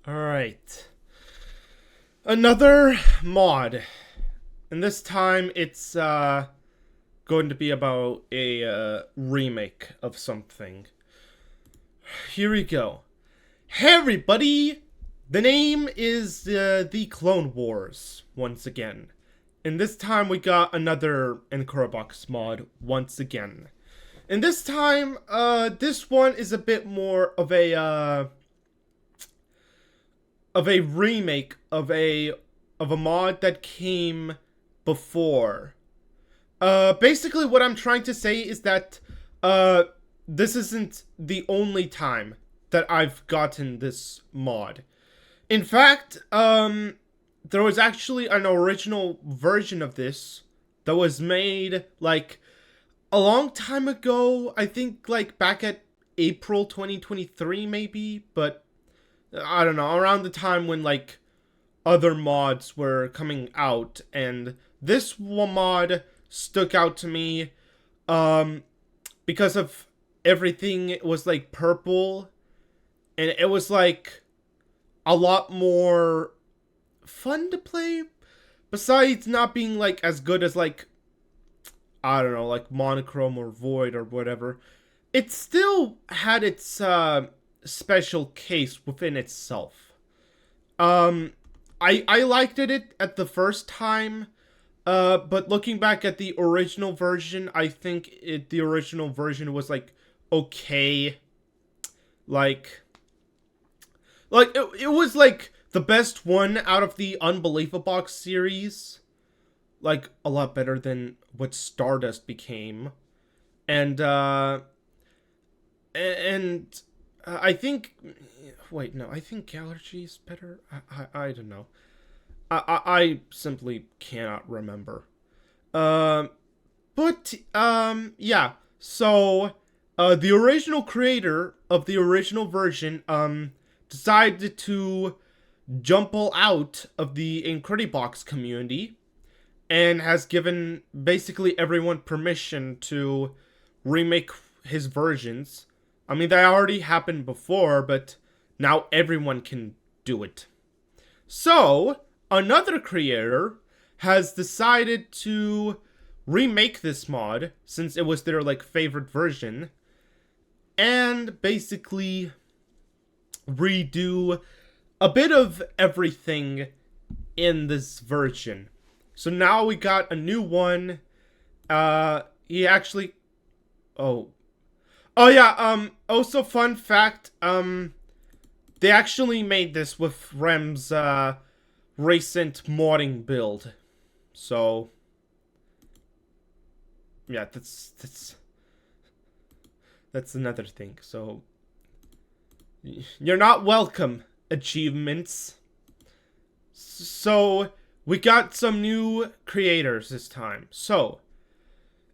Alright. Another mod. And this time it's going to be about a remake of something. Here we go. Hey everybody! The name is the Clone Wars once again. And this time we got another Incredibox mod once again. And this time, this one is a bit more of a remake of a mod that came before. Basically what I'm trying to say is that this isn't the only time that I've gotten this mod. In fact, there was actually an original version of this that was made like a long time ago. I think like back at April 2023 maybe, but I don't know, around the time when like other mods were coming out, and this mod stuck out to me because of everything. It was like purple, and it was like a lot more fun to play, besides not being like as good as like, I don't know, like Monochrome or Void or whatever. It still had its special case within itself. I liked it at the first time, but looking back at the original version, I think the original version was like okay. Like it was like the best one out of the Unbelievable series. Like a lot better than what Stardust became. And I think, wait, no, I think Gallergy is better. I don't know. I simply cannot remember. Yeah. So, the original creator of the original version, decided to jump all out of the Incredibox community, and has given basically everyone permission to remake his versions. I mean, that already happened before, but now everyone can do it. So, another creator has decided to remake this mod, since it was their, like, favorite version, and basically redo a bit of everything in this version. So now we got a new one. He actually... Oh yeah, also fun fact, they actually made this with Rem's, recent modding build. So, yeah, that's another thing. So, you're not welcome, achievements. So, we got some new creators this time. So,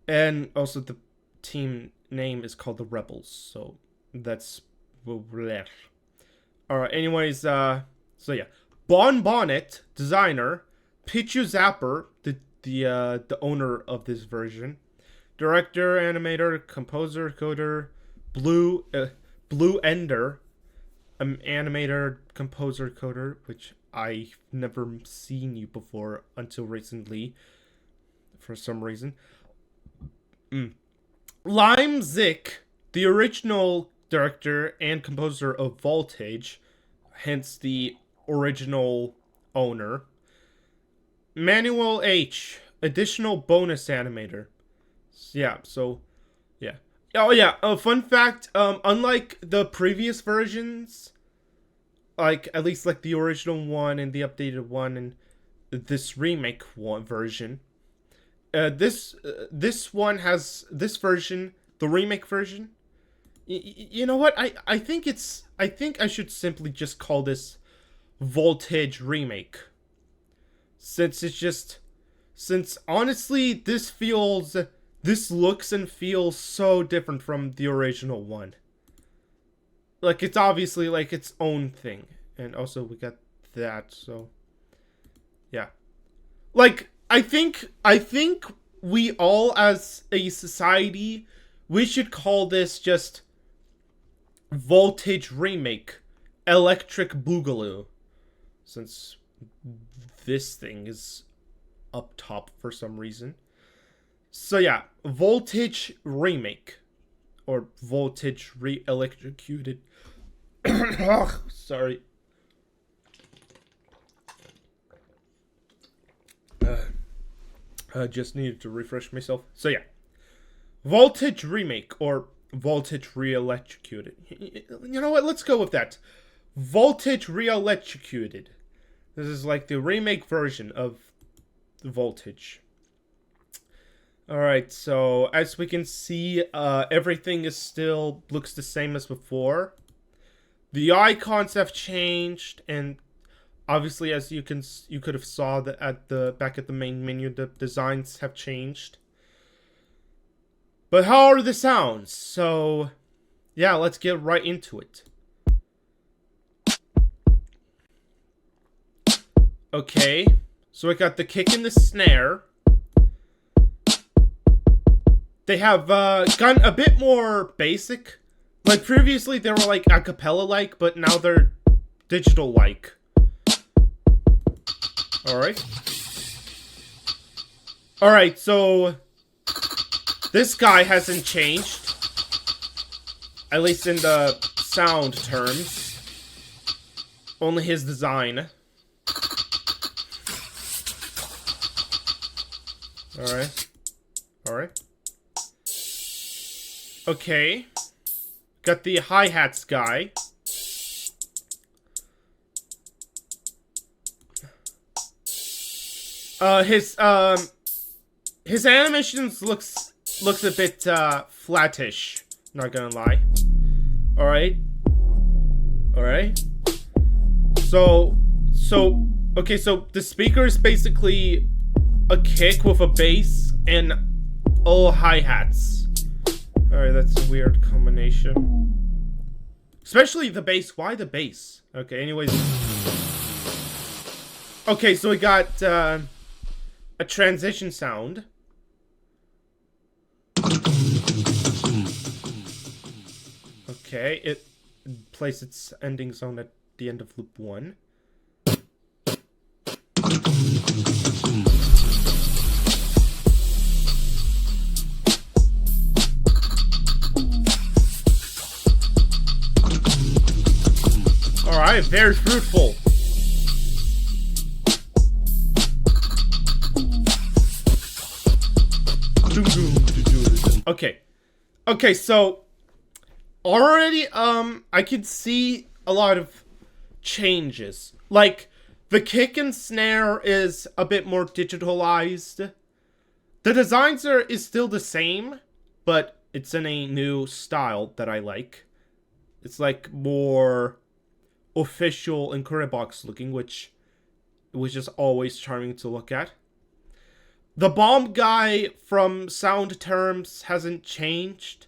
and also the team name is called the Rebels, so that's alright. Anyways, so yeah, Bon Bonnet, designer, Pichu Zapper, the owner of this version, director, animator, composer, coder, Blue Ender, animator, composer, coder, which I've never seen you before until recently, for some reason. Lime Zik, the original director and composer of Voltage, hence the original owner. Manuel H, additional bonus animator. Yeah, so, yeah. Oh yeah, fun fact, unlike the previous versions, like, at least like the original one and the updated one and this remake one version, this one has, this version, the remake version. You know what? I think I should simply just call this Voltage Remake. Since honestly, this looks and feels so different from the original one. Like, it's obviously like its own thing. And also we got that, so yeah. Like, I think we all, as a society, we should call this just Voltage Remake Electric Boogaloo. Since this thing is up top for some reason. So yeah, Voltage Remake. Or Voltage Reelectrocuted. Sorry. I just needed to refresh myself. So yeah. Voltage Remake or Voltage Reelectrocuted. You know what? Let's go with that. Voltage Reelectrocuted. This is like the remake version of Voltage. Alright, so as we can see, everything is still looks the same as before. The icons have changed, and obviously, as you could have saw that at the back at the main menu, the designs have changed. But how are the sounds? So, yeah, let's get right into it. Okay, so I got the kick and the snare. They have gotten a bit more basic. Like previously they were like a cappella-like, but now they're digital-like. Alright. Alright, so this guy hasn't changed. At least in the sound terms. Only his design. Alright. Alright. Okay. Got the hi-hats guy. His animations looks a bit flattish, not gonna lie. Alright. Alright. So okay, so the speaker is basically a kick with a bass and all hi-hats. Alright, that's a weird combination. Especially the bass. Why the bass? Okay, anyways. Okay, so we got a transition sound. Okay, it plays its ending zone at the end of loop 1. Alright, very fruitful. Okay. Okay, so already I can see a lot of changes. Like the kick and snare is a bit more digitalized. The designs is still the same, but it's in a new style that I like. It's like more official Incredibox looking, which is always charming to look at. The bomb guy from sound terms hasn't changed,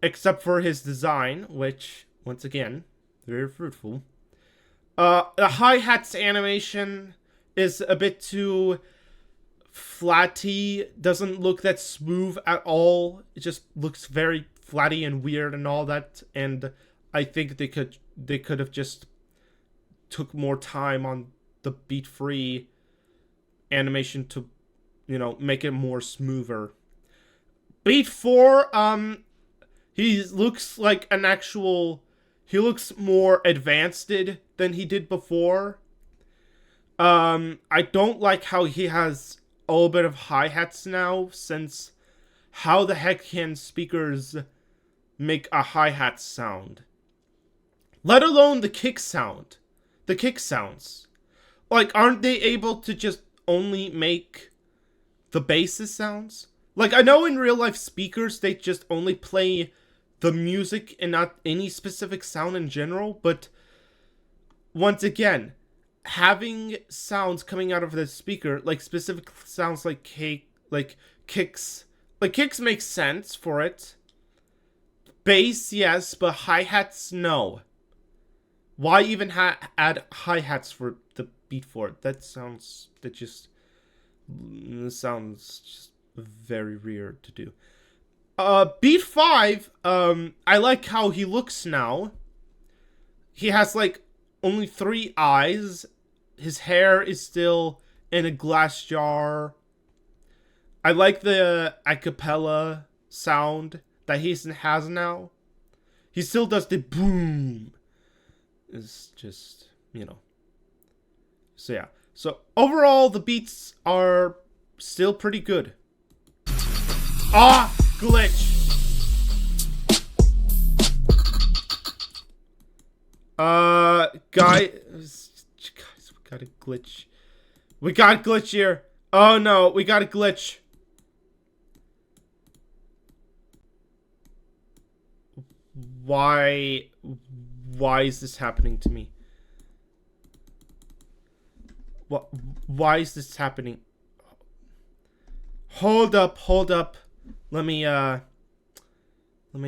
except for his design, which, once again, very fruitful. The hi-hats animation is a bit too flatty, doesn't look that smooth at all. It just looks very flatty and weird and all that, and I think they could have just took more time on the beat-free animation to, you know, make it more smoother. Beat 4, he looks like an actual, he looks more advanced than he did before. I don't like how he has a little bit of hi-hats now, since how the heck can speakers make a hi-hat sound? Let alone the kick sound. The kick sounds. Like, aren't they able to just only make the bass's sounds? Like, I know in real life speakers, they just only play the music and not any specific sound in general, but once again, having sounds coming out of the speaker, like specific sounds like kicks makes sense for it. Bass, yes, but hi-hats, no. Why even add hi-hats for the beat for it? That sounds just very weird to do. Beat 5, I like how he looks now. he has like only 3 eyes. His hair is still in a glass jar. I like the acapella sound that he has now. He still does the boom. It's just, you know. So yeah. So overall, the beats are still pretty good. Ah, glitch. Guys, we got a glitch. We got a glitch here. Oh no, we got a glitch. Why is this happening to me? Why is this happening? Hold up. Let me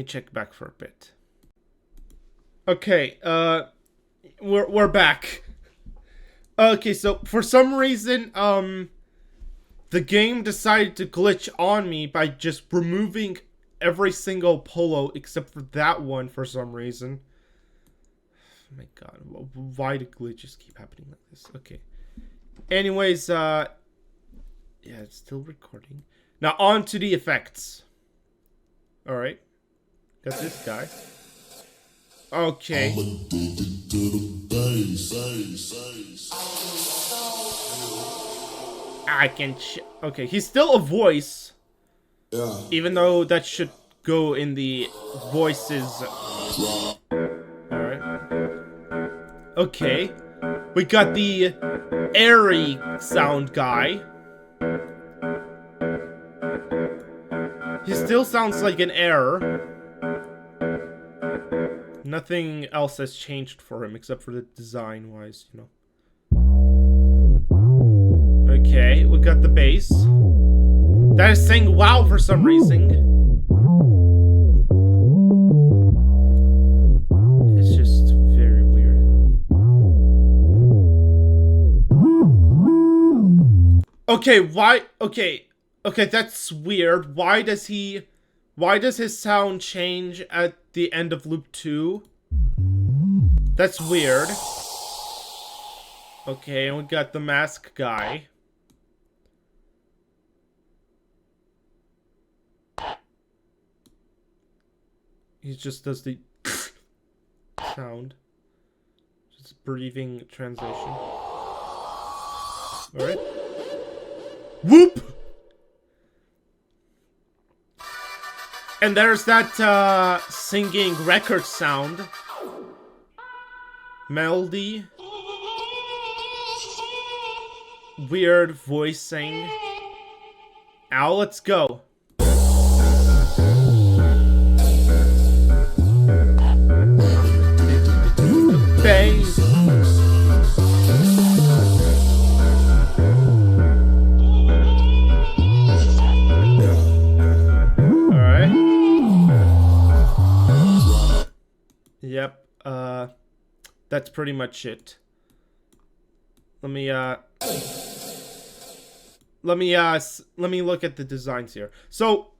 check back for a bit. Okay, we're back. Okay, so for some reason, the game decided to glitch on me by just removing every single polo except for that one for some reason. Oh my god, why do glitches keep happening like this? Okay. Anyways, yeah, it's still recording. Now on to the effects. Alright. Got this guy. Okay. I can okay, he's still a voice. Yeah. Even though that should go in the voices. Alright. Okay. We got the airy sound guy. He still sounds like an air. Nothing else has changed for him except for the design wise, you know. Okay, we got the bass. That is saying wow for some reason. It's just very weird. Okay, why? Okay, that's weird. Why does his sound change at the end of loop 2? That's weird. Okay, and we got the mask guy. He just does the sound. Just breathing transition. Alright. Whoop! And there's that singing record sound. Melody. Weird voicing. Now let's go. Bass. Alright. Yep, that's pretty much it. Let me look at the designs here. So,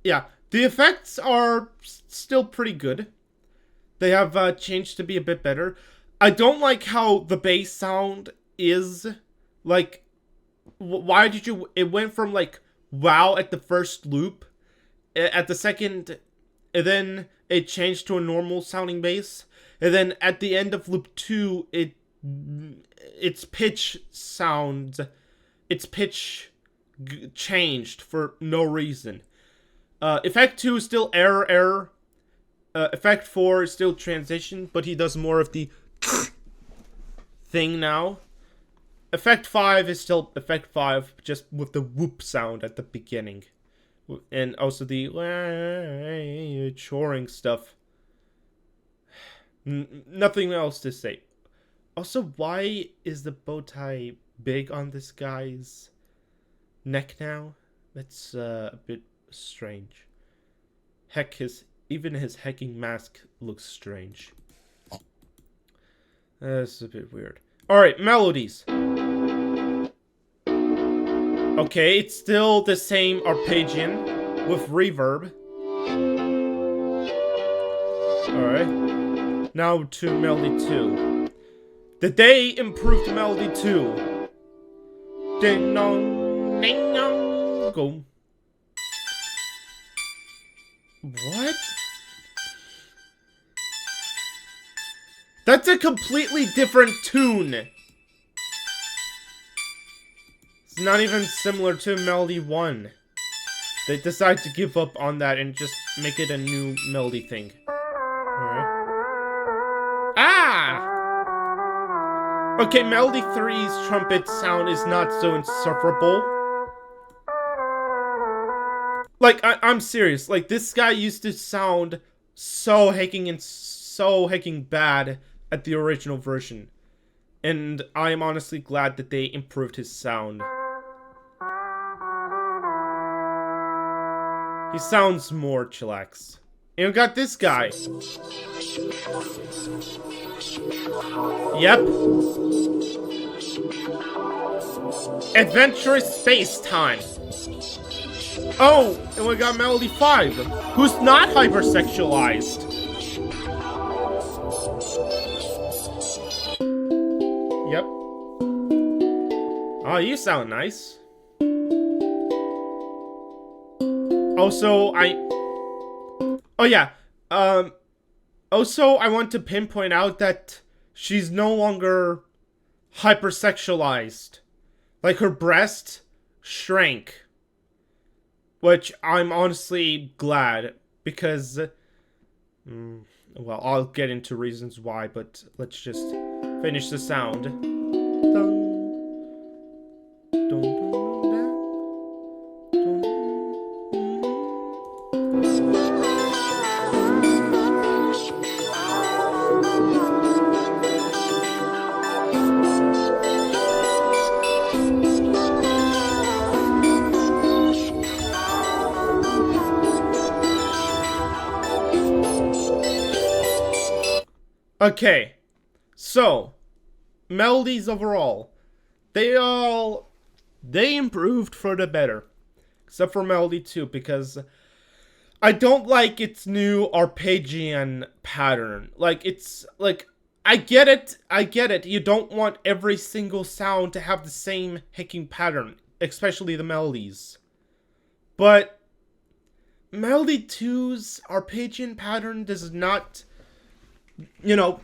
yeah, the effects are still pretty good. They have changed to be a bit better. I don't like how the bass sound is. Like, why did you... It went from, like, wow at the first loop. At the second... And then it changed to a normal sounding bass. And then at the end of loop 2, its pitch sounds... Its pitch changed for no reason. Effect 2 is still error. Effect 4 is still transition, but he does more of the thing now. Effect 5 is still Effect 5, just with the whoop sound at the beginning. And also the choring stuff. Nothing else to say. Also, why is the bow tie big on this guy's neck now? That's a bit strange. Heck, even his hacking mask looks strange. That's a bit weird. Alright, melodies. Okay, it's still the same arpeggian with reverb. Alright. Now to Melody 2. Did they improve Melody 2? Ding dong, ding dong, go. What? That's a completely different tune. It's not even similar to Melody 1. They decide to give up on that and just make it a new melody thing. Alright. Ah! Okay, Melody 3's trumpet sound is not so insufferable. Like, I'm serious. Like, this guy used to sound so hecking bad at the original version. And I am honestly glad that they improved his sound. He sounds more chillax. And we got this guy. Yep. Adventurous space time. Oh, and we got Melody 5, who's not hypersexualized. Yep. Oh, you sound nice. Also, oh yeah, also I want to pinpoint out that she's no longer hypersexualized. Like, her breast shrank. Which I'm honestly glad, because, well, I'll get into reasons why, but let's just finish the sound. Dun, dun, dun, dun, Okay, so, melodies overall, they improved for the better, except for Melody 2, because I don't like its new arpeggian pattern. Like, it's, like, I get it, you don't want every single sound to have the same hicking pattern, especially the melodies, but Melody 2's arpeggian pattern does not, you know,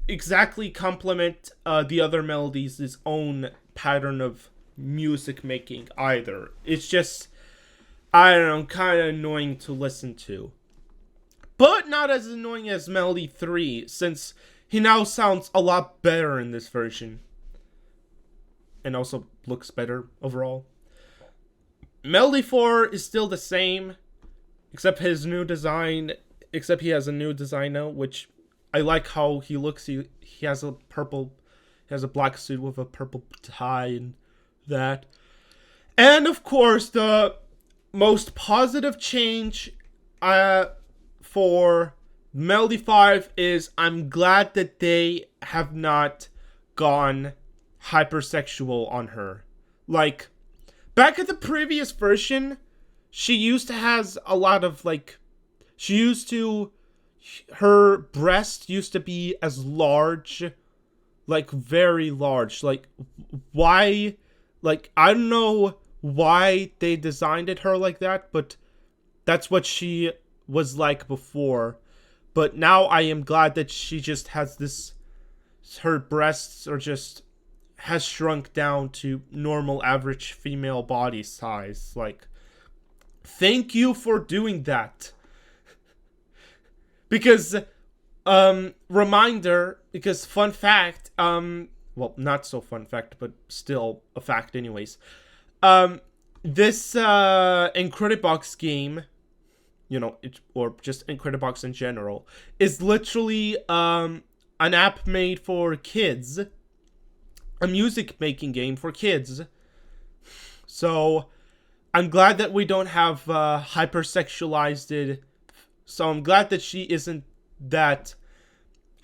exactly complement the other melodies' own pattern of music making either. It's just, I don't know, kind of annoying to listen to. But not as annoying as Melody 3, since he now sounds a lot better in this version. And also looks better overall. Melody 4 is still the same, except he has a new design now, which I like how he looks. He has a black suit with a purple tie and that. And of course, the most positive change for Melody 5 is I'm glad that they have not gone hypersexual on her. Like, back at the previous version, she used to has a lot of, like, her breast used to be as large, like, very large. Like, why, like, I don't know why they designed her like that, but that's what she was like before. But now I am glad that she just has this, her breasts are just, has shrunk down to normal average female body size. Like, thank you for doing that. Because, reminder, because fun fact, well, not so fun fact, but still a fact anyways. This, Incredibox game, you know, or just Incredibox in general, is literally, an app made for kids. A music making game for kids. So, I'm glad that we don't have, hypersexualized. So I'm glad that she isn't that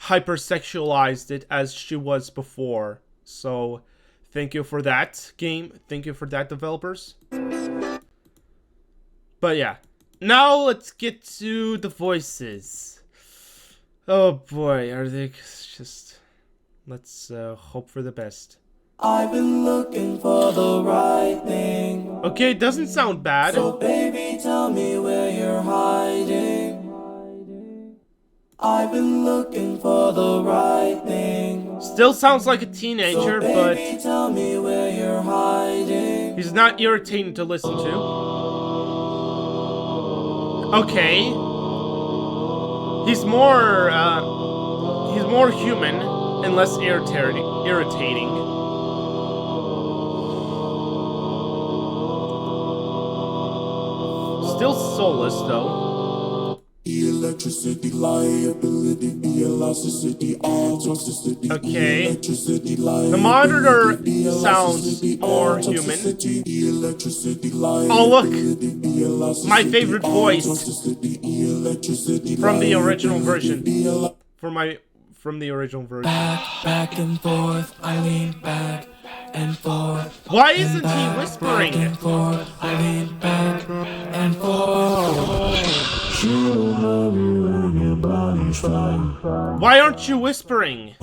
hypersexualized as she was before. So, thank you for that, game. Thank you for that, developers. But yeah. Now let's get to the voices. Oh boy, are they just... Let's hope for the best. I've been looking for the right thing. Okay, it doesn't sound bad. So baby, tell me where you're hiding. I've been looking for the right thing. Still sounds like a teenager, so baby, tell me where you're hiding. He's not irritating to listen to. Okay. He's more human and less irritating. Still soulless though. Electricity, liability, elasticity, all toxicity. Okay. Electricity, the monitor sounds more human. Oh look! My favorite voice from the original version. From the original version. Back and forth, I lean back and forth. Why isn't he whispering? Back and forth, I lean back and forth. Why aren't you whispering?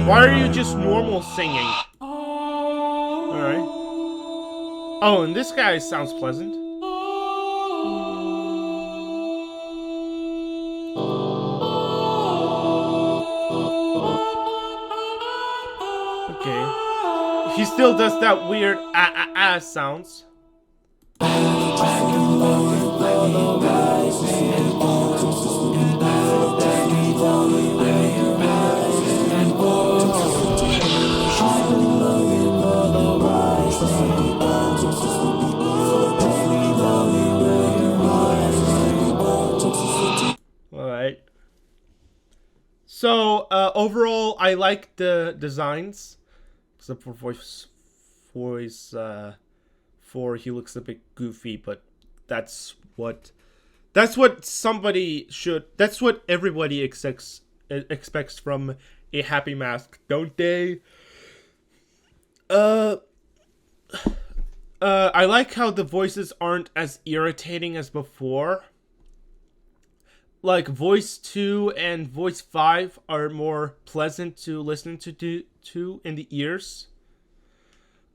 Why are you just normal singing? Alright. Oh, and this guy sounds pleasant. Okay. He still does that weird sounds. Alright. So, overall, I like the designs. Except for voice, he looks a bit goofy, but that's what everybody expects from a Happy Mask, don't they? I like how the voices aren't as irritating as before. Like, voice 2 and voice 5 are more pleasant to listen to in the ears.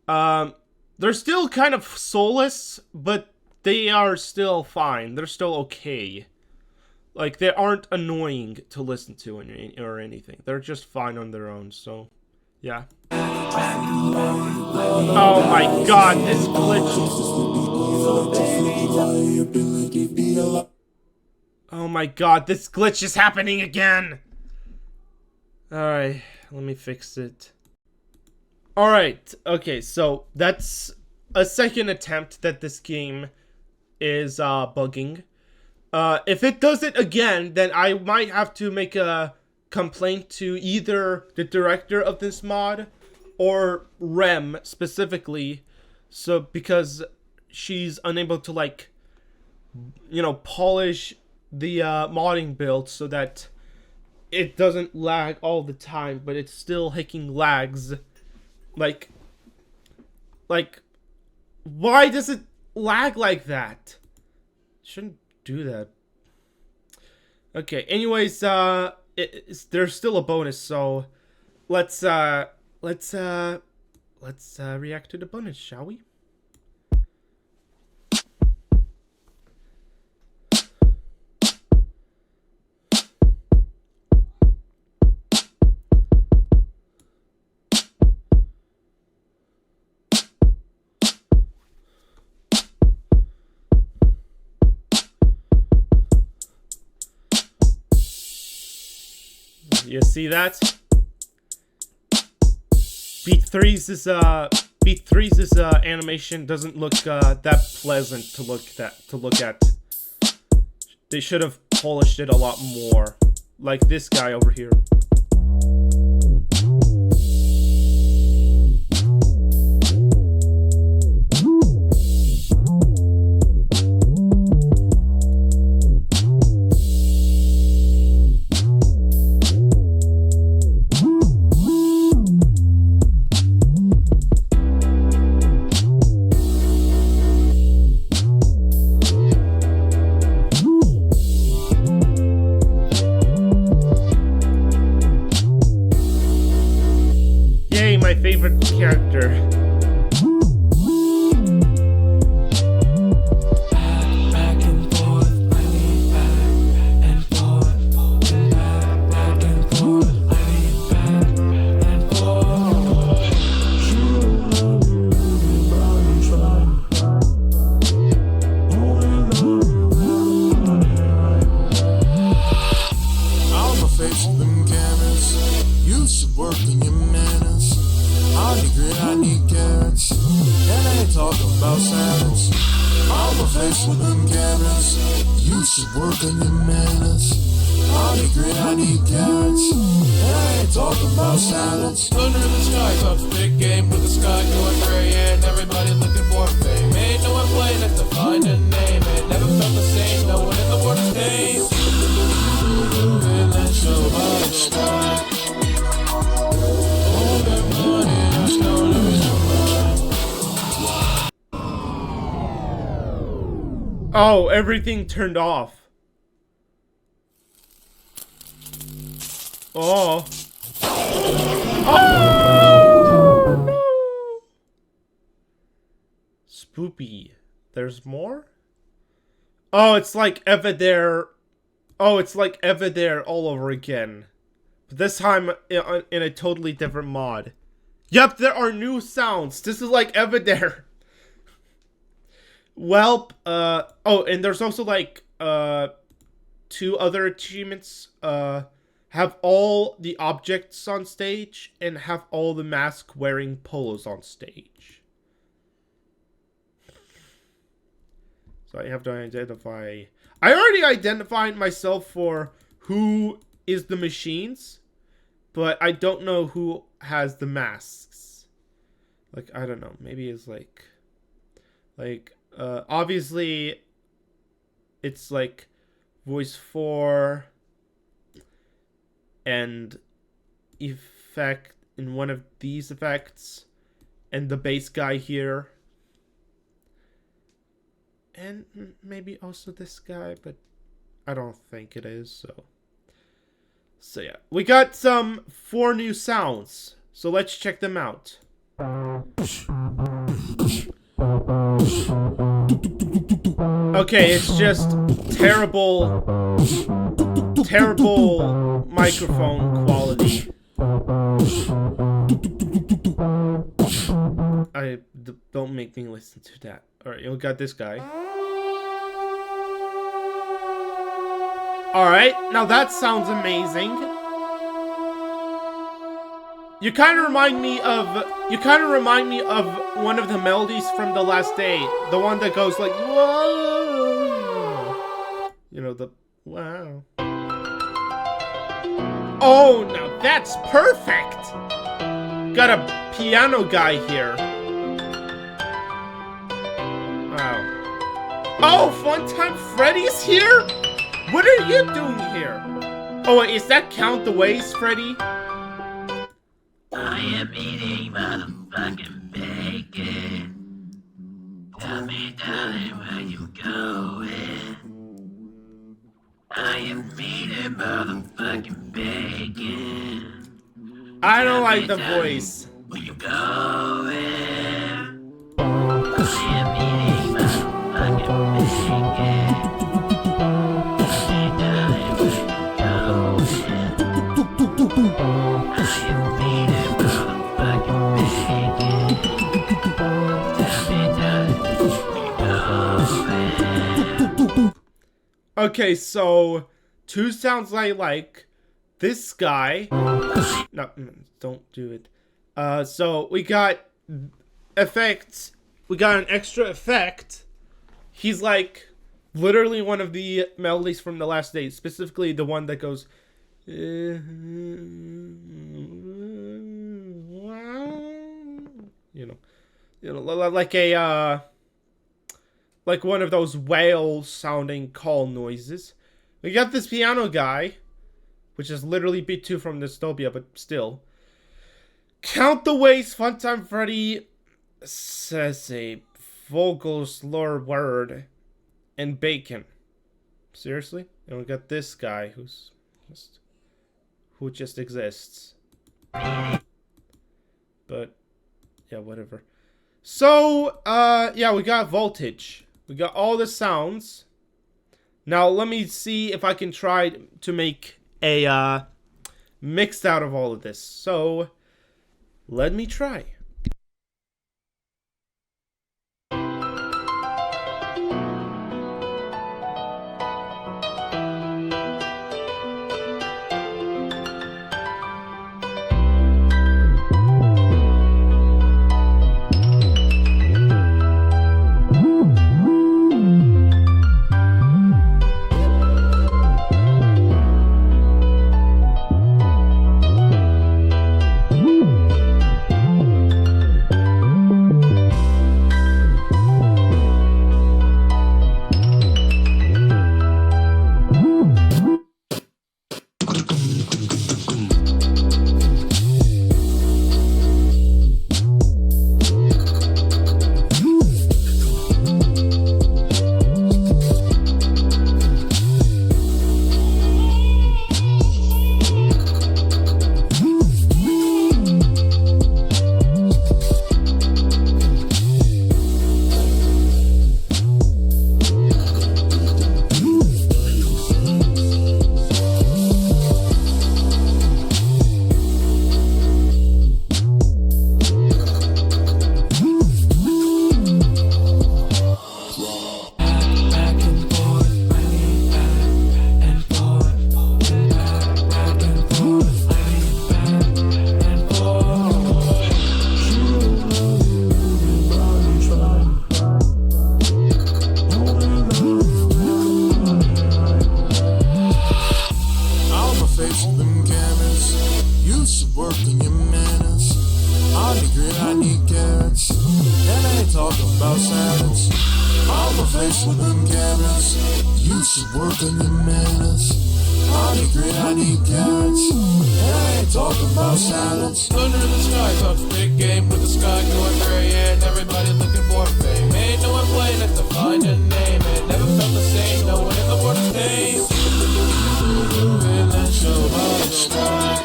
They're still kind of soulless, but they are still fine. They're still okay. Like, they aren't annoying to listen to or anything. They're just fine on their own, so, yeah. Oh my god, this glitch. Oh my god, this glitch is happening again! Alright, let me fix it. Alright, okay, so that's a second attempt that this game is bugging. If it does it again, then I might have to make a complaint to either the director of this mod or Rem specifically, so because she's unable to, like, you know, polish the modding build so that it doesn't lag all the time, but it's still hitting lags. Like, why does it lag like that? Shouldn't do that. Okay, anyways, there's still a bonus, so let's react to the bonus, shall we? You see that? Beat 3's animation doesn't look that pleasant to look at. They should have polished it a lot more, like this guy over here. my favorite character. Back and forth, back and forth, back and forth, back and forth. I'm a face of them cameras. You should work in your manners. On the grid, I need carrots. And I ain't talking about salads. I'm a face with them cameras. You should work on your manners. On the grid, I need carrots. And I ain't talking about salads. Under the sky comes big game with the sky going gray and everybody looking for fame. Ain't no one playing that's to find a name. And never felt the same. No one in the world is tame. And let's show by the sky. All the money that's known to be Oh, everything turned off. Oh. Oh! No! Spoopy. There's more? Oh, it's like Eva there. Oh, it's like Eva there all over again. But this time in a totally different mod. Yep, there are new sounds. This is like Eva there. Welp, oh, and there's also like, 2 other achievements. Have all the objects on stage and have all the mask wearing polos on stage. So I have to identify. I already identified myself for who is the machines, but I don't know who has the masks. Like, I don't know. Maybe it's like, obviously, it's like voice 4 and effect in one of these effects and the bass guy here. And maybe also this guy, but I don't think it is, so yeah. We got some 4 new sounds, so let's check them out. Okay, it's just terrible microphone quality. Don't make me listen to that. Alright, we got this guy. Alright, now that sounds amazing. You kind of remind me of one of the melodies from The Last Day, the one that goes like, whoa. You know, the wow. Oh, now that's perfect. Got a piano guy here. Wow. Oh, Funtime Freddy's here? What are you doing here? Oh, wait, is that Count the Ways, Freddy? I am eating motherfucking bacon. Tell me, darling, where you going? I am eating motherfucking bacon. I don't like the voice. Where you going? I am eating motherfucking bacon. Tell me, darling, where you going? I am eating motherfucking bacon. Tell me, darling, where you going? Okay, so 2 sounds I like. This guy. No, don't do it. So we got effects. We got an extra effect. He's like literally one of the melodies from The Last Day, specifically the one that goes. You know, like a like one of those whale sounding call noises. We got this piano guy, which is literally beat 2 from Dystopia, but still. Count the Ways, Funtime Freddy says a vocal slur word, and bacon. Seriously? And we got this guy who just exists. but yeah, whatever. So, yeah, we got voltage. We got all the sounds. Now, let me see if I can try to make a, mixed out of all of this. So, let me try. With them carrots, you should work on your manners. On the grid, I need carrots, and I ain't talking about salads. Under the sky talks big game with the sky going gray and everybody looking for fame. Ain't no one playing that's to find a name, and never felt the same. No one in the world is name. And then show by the sky.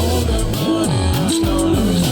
All that money, that's no limit.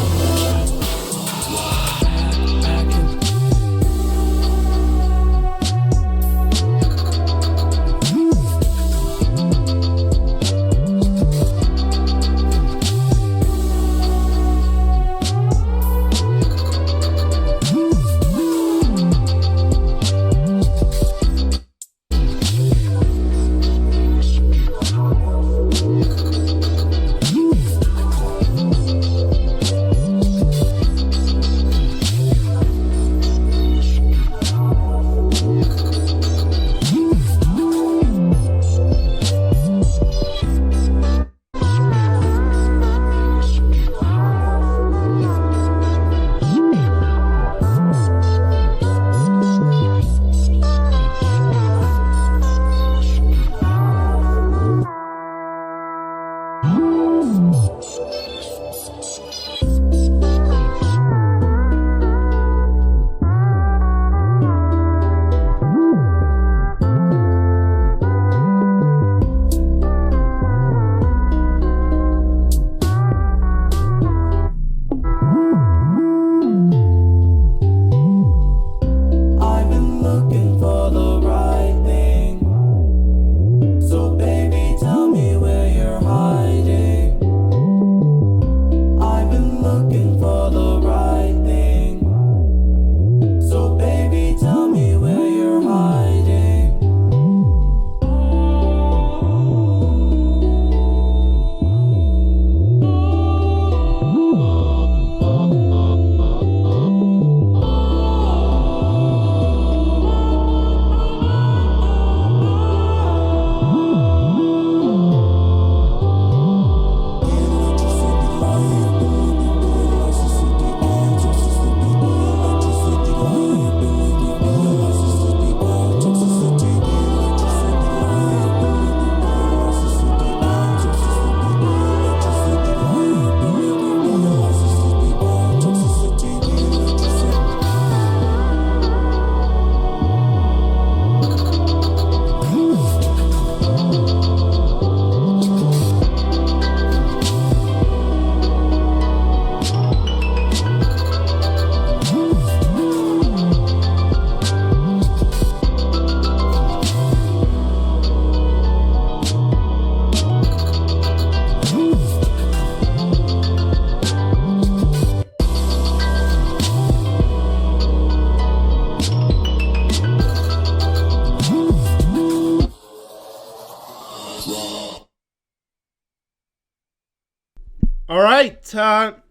All right. Well,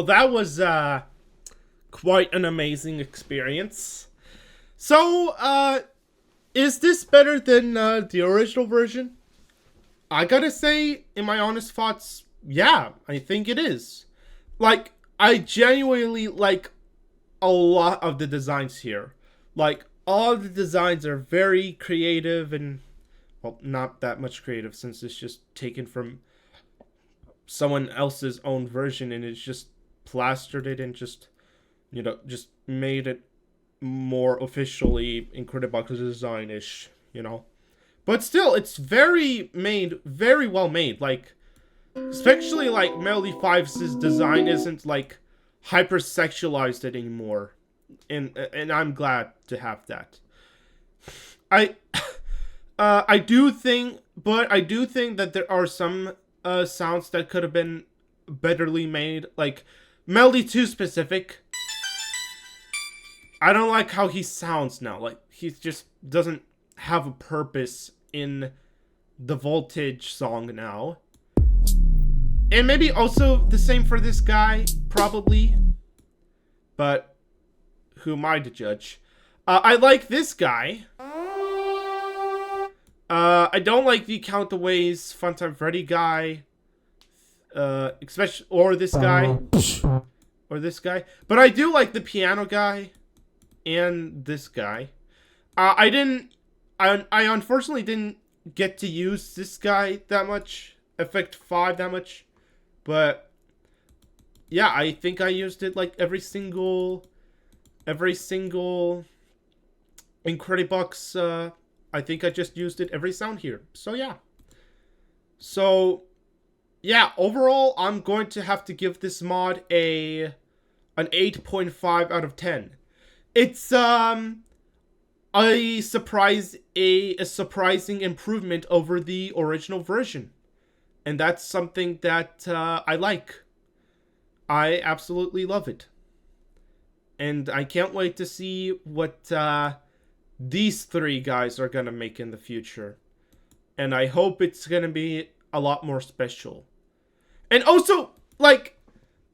that was quite an amazing experience. So, is this better than the original version? I gotta say, in my honest thoughts, yeah, I think it is. Like, I genuinely like a lot of the designs here. Like, all of the designs are very creative and, well, not that much creative since it's just taken from someone else's own version and it's just plastered it and just, just made it more officially Incredibox design-ish, But still, it's very well made. Like, especially like Melody 5's design isn't like hypersexualized anymore, and I'm glad to have that. I do think that there are some sounds that could have been betterly made, like Melody 2 specific. I don't like how he sounds now. Like, he just doesn't have a purpose in the Voltage song now. And maybe also the same for this guy, probably. But who am I to judge? I like this guy. I don't like the Count the Ways Funtime Freddy guy. Especially, or this guy. But I do like the piano guy. And this guy. I unfortunately didn't get to use this guy that much. Effect 5 that much. But yeah, I think I used it like every single Incredibox. I think I just used it every sound here. So yeah, overall I'm going to have to give this mod an 8.5 out of 10. It's a surprising improvement over the original version. And that's something that I like. I absolutely love it. And I can't wait to see what these three guys are going to make in the future. And I hope it's going to be a lot more special. And also, like,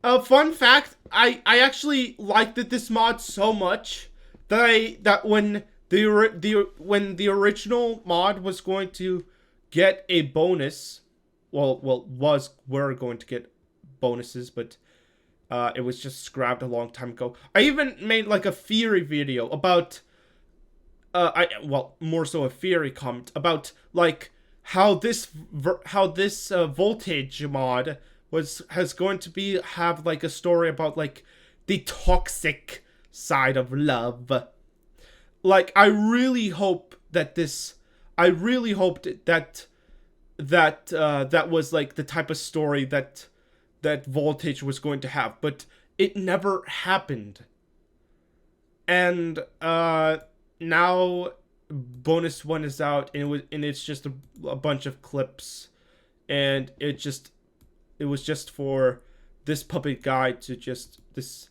a fun fact, I actually liked this mod so much that when the original mod was going to get a bonus, we're going to get bonuses, but it was just scrapped a long time ago. I even made like a theory video about more so a theory comment about like how this Voltage mod has going to have like a story about like the toxic side of love. Like, I really hoped that that was like the type of story that Voltage was going to have, but it never happened. And now bonus 1 is out, and it's just a bunch of clips, and it was just for this puppet guy to this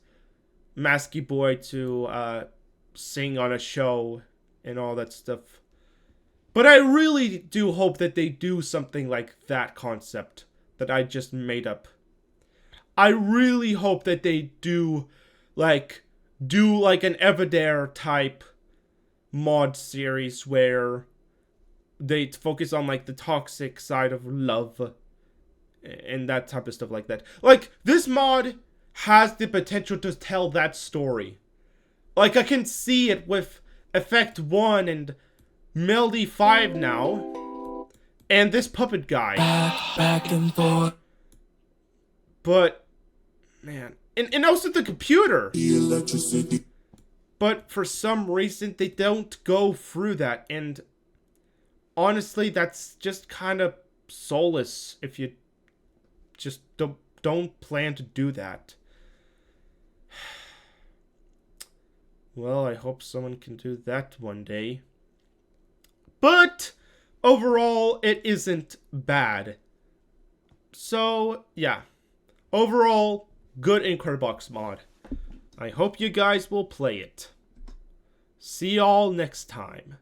masky boy to sing on a show and all that stuff. But I really do hope that they do something like that concept that I just made up. I really hope that they do like an Everdare type mod series where they focus on like the toxic side of love and that type of stuff like that. Like, this mod has the potential to tell that story. Like, I can see it with Effect 1 and Melody 5 now. And this puppet guy. Back and forth. But, man. And also the computer. Electricity. But for some reason, they don't go through that. And honestly, that's just kind of soulless if you just don't plan to do that. Well, I hope someone can do that one day. But overall, it isn't bad. So, yeah. Overall, good Incredibox mod. I hope you guys will play it. See y'all next time.